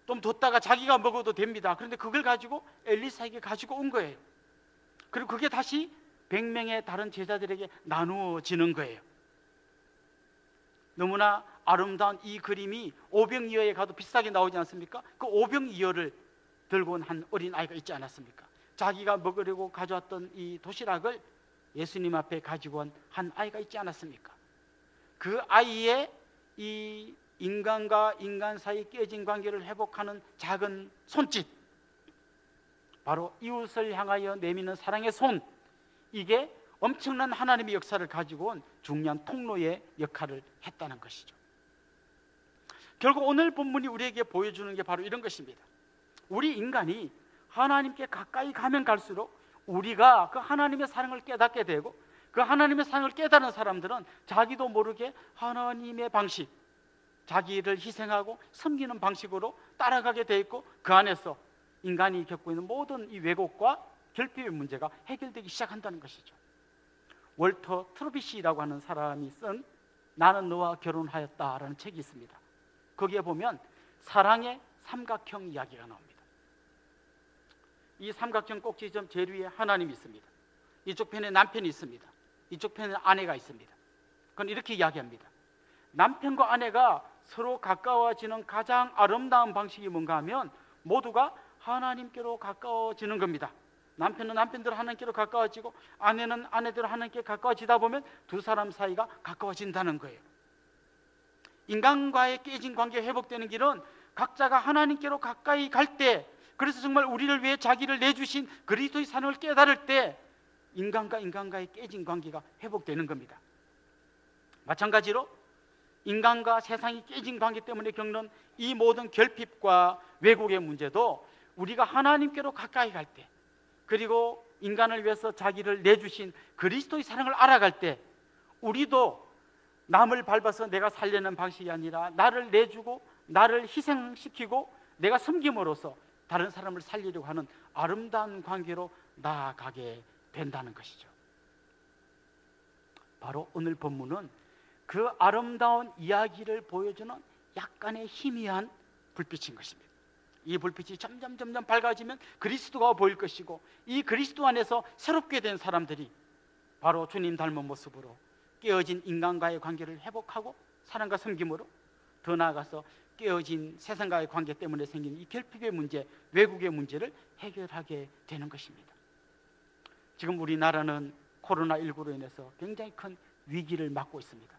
좀 뒀다가 자기가 먹어도 됩니다. 그런데 그걸 가지고 엘리사에게 가지고 온 거예요. 그리고 그게 다시 100명의 다른 제자들에게 나누어지는 거예요. 너무나 아름다운 이 그림이 오병이어에 가도 비슷하게 나오지 않습니까? 그 오병이어를 들고 온 한 어린 아이가 있지 않았습니까? 자기가 먹으려고 가져왔던 이 도시락을 예수님 앞에 가지고 온 한 아이가 있지 않았습니까? 그 아이의 이 인간과 인간 사이 깨진 관계를 회복하는 작은 손짓, 바로 이웃을 향하여 내미는 사랑의 손, 이게 엄청난 하나님의 역사를 가지고 온 중요한 통로의 역할을 했다는 것이죠. 결국 오늘 본문이 우리에게 보여주는 게 바로 이런 것입니다. 우리 인간이 하나님께 가까이 가면 갈수록 우리가 그 하나님의 사랑을 깨닫게 되고, 그 하나님의 사랑을 깨달은 사람들은 자기도 모르게 하나님의 방식, 자기를 희생하고 섬기는 방식으로 따라가게 돼 있고, 그 안에서 인간이 겪고 있는 모든 이 왜곡과 결핍의 문제가 해결되기 시작한다는 것이죠. 월터 트루비시라고 하는 사람이 쓴 나는 너와 결혼하였다라는 책이 있습니다. 거기에 보면 사랑의 삼각형 이야기가 나옵니다. 이 삼각형 꼭지점 제일 위에 하나님이 있습니다. 이쪽 편에 남편이 있습니다. 이쪽 편에 아내가 있습니다. 그건 이렇게 이야기합니다. 남편과 아내가 서로 가까워지는 가장 아름다운 방식이 뭔가 하면 모두가 하나님께로 가까워지는 겁니다. 남편은 남편대로 하나님께로 가까워지고 아내는 아내대로 하나님께 가까워지다 보면 두 사람 사이가 가까워진다는 거예요. 인간과의 깨진 관계가 회복되는 길은 각자가 하나님께로 가까이 갈 때, 그래서 정말 우리를 위해 자기를 내주신 그리스도의 사랑을 깨달을 때 인간과 인간과의 깨진 관계가 회복되는 겁니다. 마찬가지로 인간과 세상이 깨진 관계 때문에 겪는 이 모든 결핍과 왜곡의 문제도 우리가 하나님께로 가까이 갈 때, 그리고 인간을 위해서 자기를 내주신 그리스도의 사랑을 알아갈 때, 우리도 남을 밟아서 내가 살려는 방식이 아니라 나를 내주고 나를 희생시키고 내가 섬김으로써 다른 사람을 살리려고 하는 아름다운 관계로 나아가게 된다는 것이죠. 바로 오늘 본문은 그 아름다운 이야기를 보여주는 약간의 희미한 불빛인 것입니다. 이 불빛이 점점 밝아지면 그리스도가 보일 것이고, 이 그리스도 안에서 새롭게 된 사람들이 바로 주님 닮은 모습으로 깨어진 인간과의 관계를 회복하고 사랑과 섬김으로, 더 나아가서 깨어진 세상과의 관계 때문에 생긴 이 결핍의 문제, 왜곡의 문제를 해결하게 되는 것입니다. 지금 우리나라는 코로나19로 인해서 굉장히 큰 위기를 맞고 있습니다.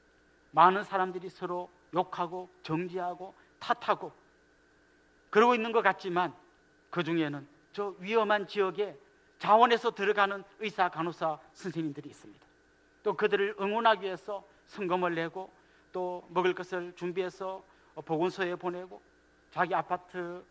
많은 사람들이 서로 욕하고 정죄하고 탓하고 그러고 있는 것 같지만, 그 중에는 저 위험한 지역에 자원해서 들어가는 의사, 간호사 선생님들이 있습니다. 또 그들을 응원하기 위해서 성금을 내고 또 먹을 것을 준비해서 보건소에 보내고 자기 아파트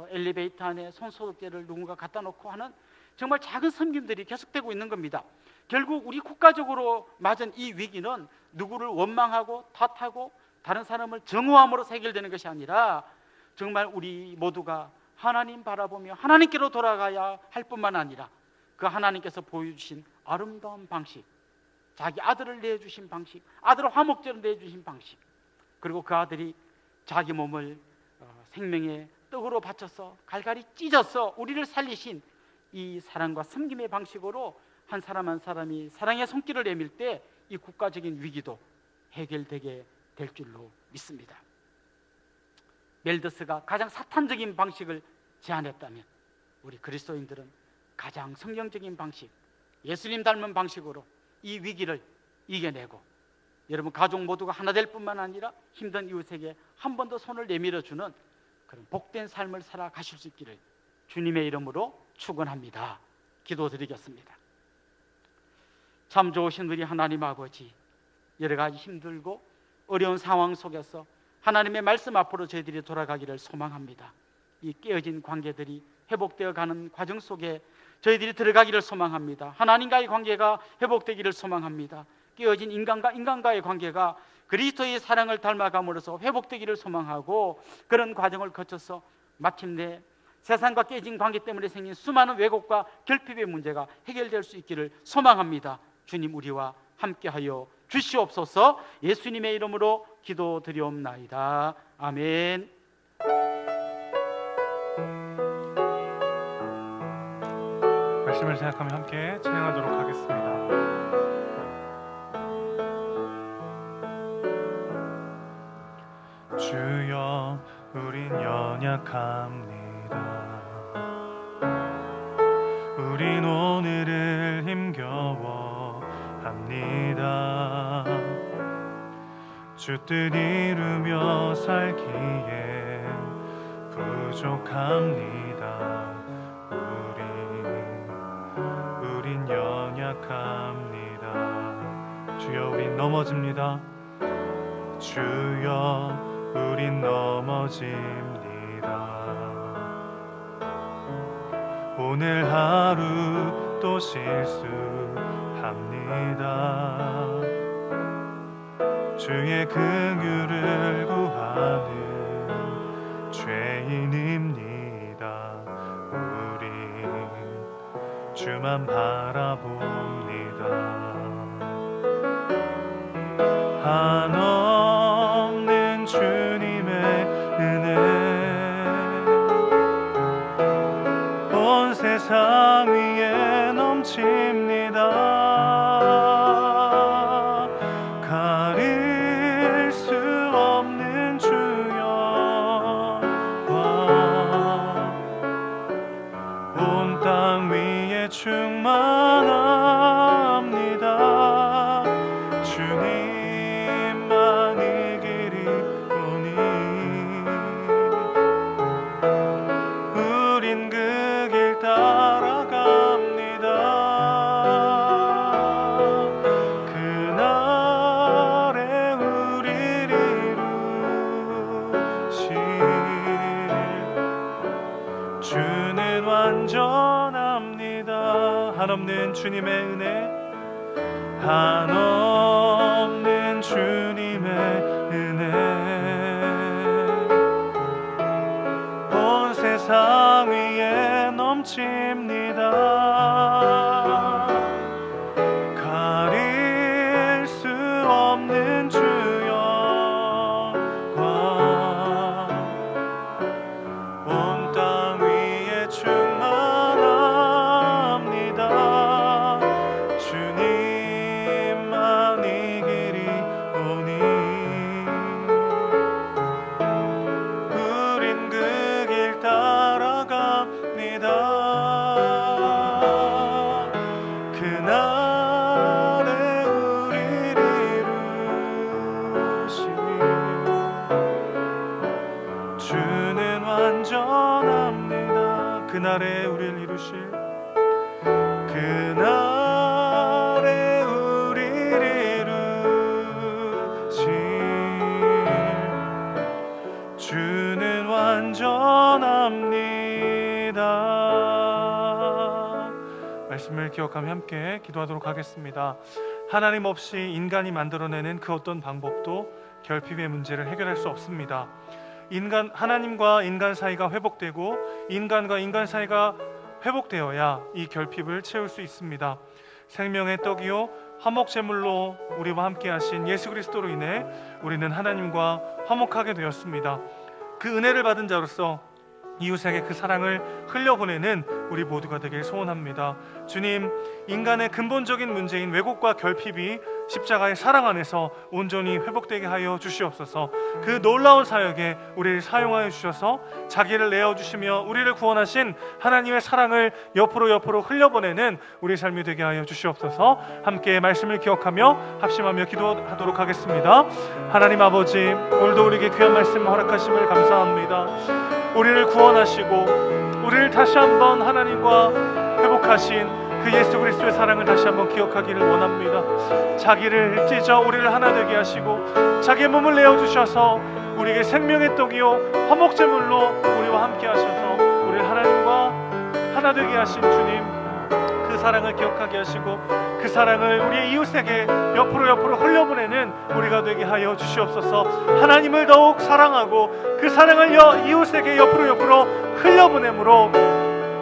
엘리베이터 안에 손소독제를 누군가 갖다 놓고 하는 정말 작은 섬김들이 계속되고 있는 겁니다. 결국 우리 국가적으로 맞은 이 위기는 누구를 원망하고 탓하고 다른 사람을 정오함으로 해결되는 것이 아니라 정말 우리 모두가 하나님 바라보며 하나님께로 돌아가야 할 뿐만 아니라 그 하나님께서 보여주신 아름다운 방식, 자기 아들을 내주신 방식, 아들을 화목제로 내주신 방식, 그리고 그 아들이 자기 몸을 생명의 떡으로 바쳐서 갈갈이 찢어서 우리를 살리신 이 사랑과 섬김의 방식으로 한 사람 한 사람이 사랑의 손길을 내밀 때 이 국가적인 위기도 해결되게 될 줄로 믿습니다. 멜더스가 가장 사탄적인 방식을 제안했다면 우리 그리스도인들은 가장 성경적인 방식, 예수님 닮은 방식으로 이 위기를 이겨내고 여러분 가족 모두가 하나 될 뿐만 아니라 힘든 이웃에게 한 번 더 손을 내밀어주는 그런 복된 삶을 살아가실 수 있기를 주님의 이름으로 축원합니다. 기도드리겠습니다. 참 좋으신 우리 하나님 아버지, 여러 가지 힘들고 어려운 상황 속에서 하나님의 말씀 앞으로 저희들이 돌아가기를 소망합니다. 이 깨어진 관계들이 회복되어 가는 과정 속에 저희들이 들어가기를 소망합니다. 하나님과의 관계가 회복되기를 소망합니다. 깨어진 인간과 인간과의 관계가 그리스도의 사랑을 닮아감으로써 회복되기를 소망하고, 그런 과정을 거쳐서 마침내 세상과 깨진 관계 때문에 생긴 수많은 왜곡과 결핍의 문제가 해결될 수 있기를 소망합니다. 주님 우리와 함께하여 주시옵소서. 예수님의 이름으로 기도드리옵나이다. 아멘. 말씀을 생각하며 함께 찬양하도록 하겠습니다. 주여 우린 연약합니다. 우린 오늘을 힘겨워합니다. 주 뜻 이루며 살기에 부족합니다. 우린 연약합니다. 주여 우린 넘어집니다. 주여 우린 넘어집니다. 오늘 하루 또 실수합니다. 주의 긍휼을 구하는 죄인입니다. 우린 주만 바라봅니다. 한없는 주님의 은혜 온 세상 위에 넘칩니다. 가릴 수 없는 주여 충만합니다. 주님만이 길이 오니 우린 그 길 따라갑니다. 그날에 우리를 이루실 주는 완전합니다. 한없는 주님의 은혜, 한없는 주님의 은혜, 온 세상 위에 넘칩니다. 가릴 수 없는 주 영광, 온 땅 위에 충만합니다. 주님만이 길이 오니 우린 그 길 따라갑니다. 그날에 우리를 이루실 주는 완전합니다. 그날에 우리를 이루실, 그날에 우리를 이루실 주는 완전합니다. 말씀을 기억하며 함께 기도하도록 하겠습니다. 하나님 없이 인간이 만들어내는 그 어떤 방법도 결핍의 문제를 해결할 수 없습니다. 하나님과 인간 사이가 회복되고 인간과 인간 사이가 회복되어야 이 결핍을 채울 수 있습니다. 생명의 떡이요 화목 제물로 우리와 함께 하신 예수 그리스도로 인해 우리는 하나님과 화목하게 되었습니다. 그 은혜를 받은 자로서 이웃에게 그 사랑을 흘려보내는 우리 모두가 되길 소원합니다. 주님, 인간의 근본적인 문제인 왜곡과 결핍이 십자가의 사랑 안에서 온전히 회복되게 하여 주시옵소서. 그 놀라운 사역에 우리를 사용하여 주셔서 자기를 내어주시며 우리를 구원하신 하나님의 사랑을 옆으로 흘려보내는 우리 삶이 되게 하여 주시옵소서. 함께 말씀을 기억하며 합심하며 기도하도록 하겠습니다. 하나님 아버지, 오늘도 우리에게 귀한 말씀 허락하심을 감사합니다. 우리를 구원하시고 우리를 다시 한번 하나님과 회복하신 그 예수 그리스도의 사랑을 다시 한번 기억하기를 원합니다. 자기를 찢어 우리를 하나 되게 하시고 자기의 몸을 내어주셔서 우리에게 생명의 떡이요 화목제물로 우리와 함께 하셔서 우리를 하나님과 하나 되게 하신 주님, 그 사랑을 기억하게 하시고 그 사랑을 우리의 이웃에게 옆으로 흘려보내는 우리가 되게 하여 주시옵소서. 하나님을 더욱 사랑하고 그 사랑을 이웃에게 옆으로 흘려보내므로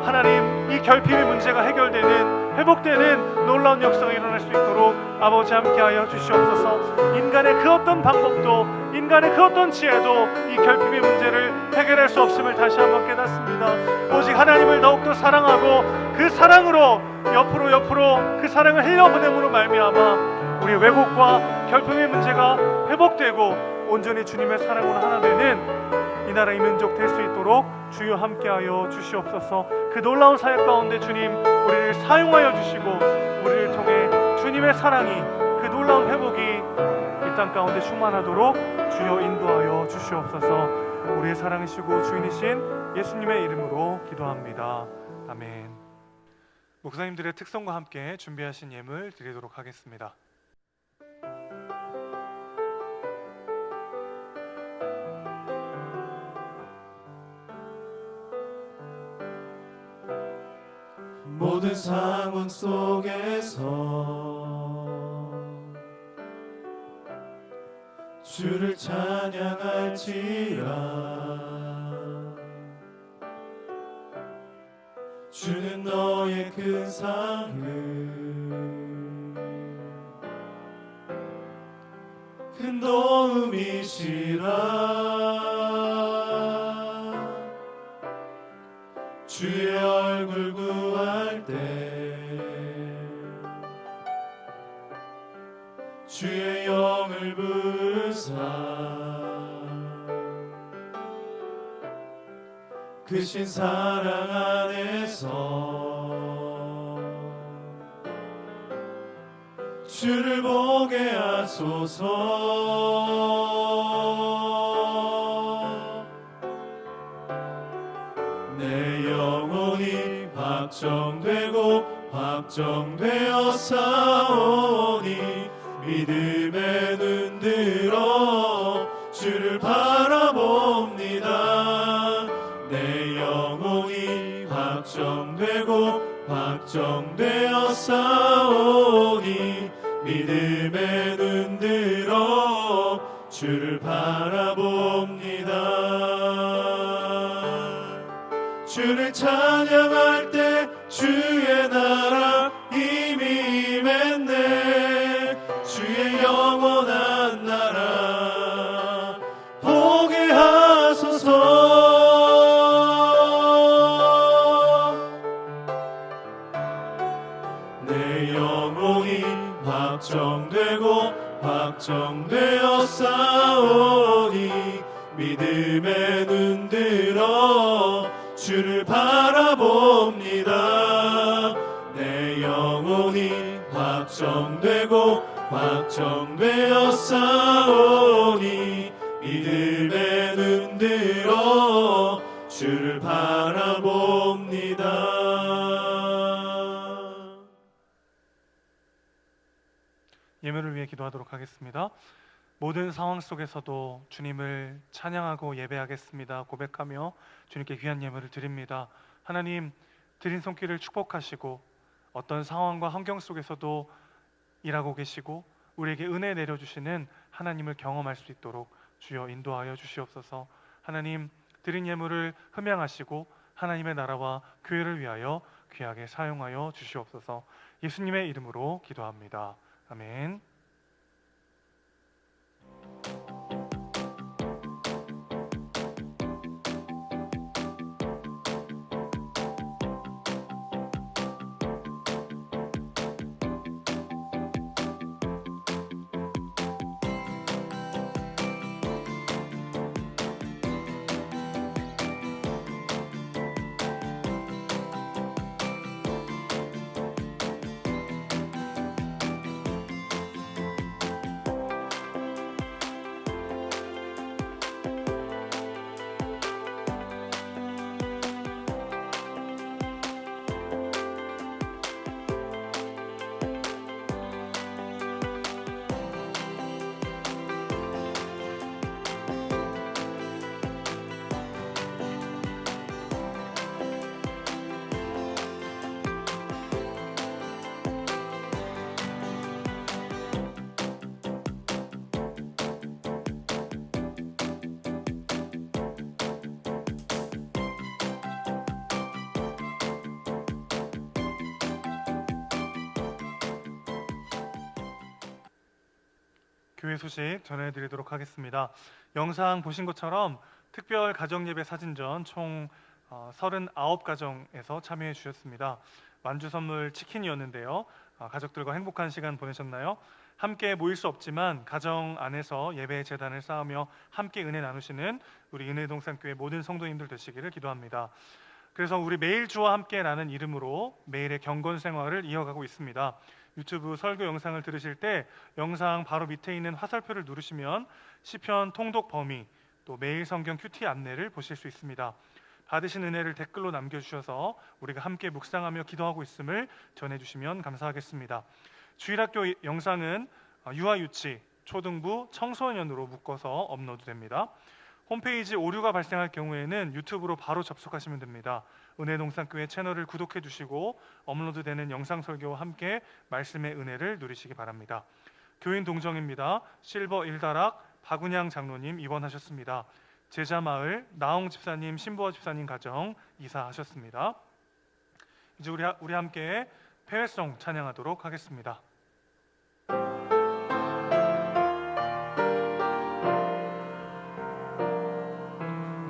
하나님, 이 결핍의 문제가 해결되는, 회복되는 놀라운 역사가 일어날 수 있도록 아버지 함께하여 주시옵소서. 인간의 그 어떤 방법도, 인간의 그 어떤 지혜도 이 결핍의 문제를 해결할 수 없음을 다시 한번 깨닫습니다. 오직 하나님을 더욱더 사랑하고 그 사랑으로 옆으로 그 사랑을 흘려보냄으로 말미암아 우리의 왜곡과 결핍의 문제가 회복되고 온전히 주님의 사랑으로 하나 되는 이 나라 이 민족 될 수 있도록 주여 함께하여 주시옵소서. 그 놀라운 사역 가운데 주님, 우리를 사용하여 주시고 우리를 통해 주님의 사랑이, 그 놀라운 회복이 이 땅 가운데 충만하도록 주여 인도하여 주시옵소서. 우리의 사랑이시고 주인이신 예수님의 이름으로 기도합니다. 아멘. 목사님들의 특성과 함께 준비하신 예물 드리도록 하겠습니다. 모든 상황 속에서 주를 찬양할지라. 주는 너의 큰 상을 큰 도움이시라. 주의 얼굴 구할 때 주의 영을 부으사 크신 사랑 안에서 주를 보게 하소서. 내 영혼이 확정되고 확정되어 싸우니 믿음의 눈 들어 주를 바라봅니다. 내 영혼이 확정되고 확정되어 싸우니 믿음의 눈 들어 주를 바라봅니다. 주를 찬양할 때 주의 나라 이미 임했네. 주의 영원한 나라 보게 하소서. 내 영혼이 확정되고 확정되어 싸우니 믿음의 눈 들어 주를 바라봅니다. 내 영혼이 확정되고 확정되어 싸우니 믿음의 눈 들어 주를 바라봅니다. 예배를 위해 기도하도록 하겠습니다. 모든 상황 속에서도 주님을 찬양하고 예배하겠습니다 고백하며 주님께 귀한 예물을 드립니다. 하나님, 드린 손길을 축복하시고 어떤 상황과 환경 속에서도 일하고 계시고 우리에게 은혜 내려주시는 하나님을 경험할 수 있도록 주여 인도하여 주시옵소서. 하나님, 드린 예물을 흠양하시고 하나님의 나라와 교회를 위하여 귀하게 사용하여 주시옵소서. 예수님의 이름으로 기도합니다. 아멘. 교회 소식 전해드리도록 하겠습니다. 영상 보신 것처럼 특별 가정예배 사진전 총 39가정에서 참여해 주셨습니다. 완주 선물 치킨이었는데요. 가족들과 행복한 시간 보내셨나요? 함께 모일 수 없지만 가정 안에서 예배의 제단을 쌓으며 함께 은혜 나누시는 우리 은혜동산교회 모든 성도님들 되시기를 기도합니다. 그래서 우리 매일 주와 함께라는 이름으로 매일의 경건 생활을 이어가고 있습니다. 유튜브 설교 영상을 들으실 때 영상 바로 밑에 있는 화살표를 누르시면 시편 통독 범위 또 매일 성경 큐티 안내를 보실 수 있습니다. 받으신 은혜를 댓글로 남겨주셔서 우리가 함께 묵상하며 기도하고 있음을 전해주시면 감사하겠습니다. 주일학교 영상은 유아 유치, 초등부, 청소년으로 묶어서 업로드됩니다. 홈페이지 오류가 발생할 경우에는 유튜브로 바로 접속하시면 됩니다. 은혜동산교회 채널을 구독해 주시고 업로드되는 영상 설교와 함께 말씀의 은혜를 누리시기 바랍니다. 교인 동정입니다. 실버 1다락 박은양 장로님 입원하셨습니다. 제자마을 나홍 집사님, 신보아 집사님 가정 이사하셨습니다. 이제 우리 함께 폐회송 찬양하도록 하겠습니다.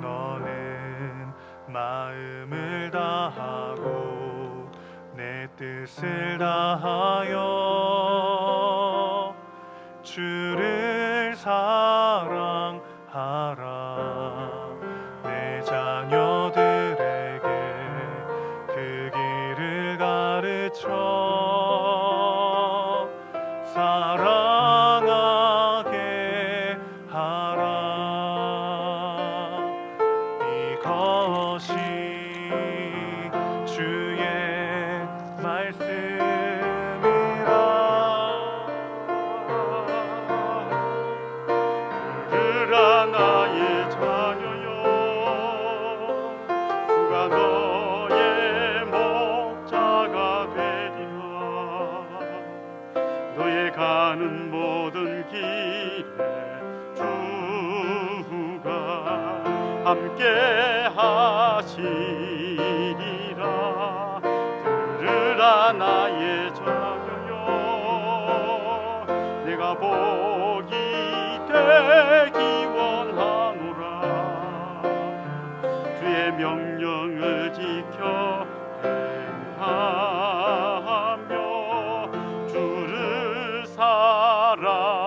너는 마음을 다하고 내 뜻을 다하여 주를 사랑하라. 내 자녀들에게 그 길을 가르쳐 가는 모든 길에 주가 함께 하시리라. 들으라 나의 자녀여, 내가 복이 되기 원하노라. 주의 명령을 지켜 행하며 주를 사랑하라.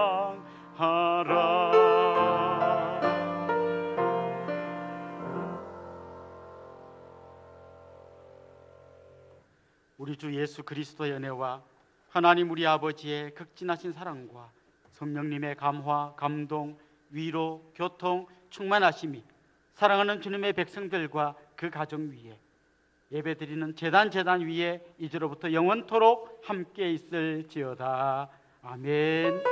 우리 주 예수 그리스도의 은혜와 하나님 우리 아버지의 극진하신 사랑과 성령님의 감화, 감동, 위로, 교통, 충만하심이 사랑하는 주님의 백성들과 그 가정 위에, 예배드리는 제단 위에 이제로부터 영원토록 함께 있을지어다. 아멘.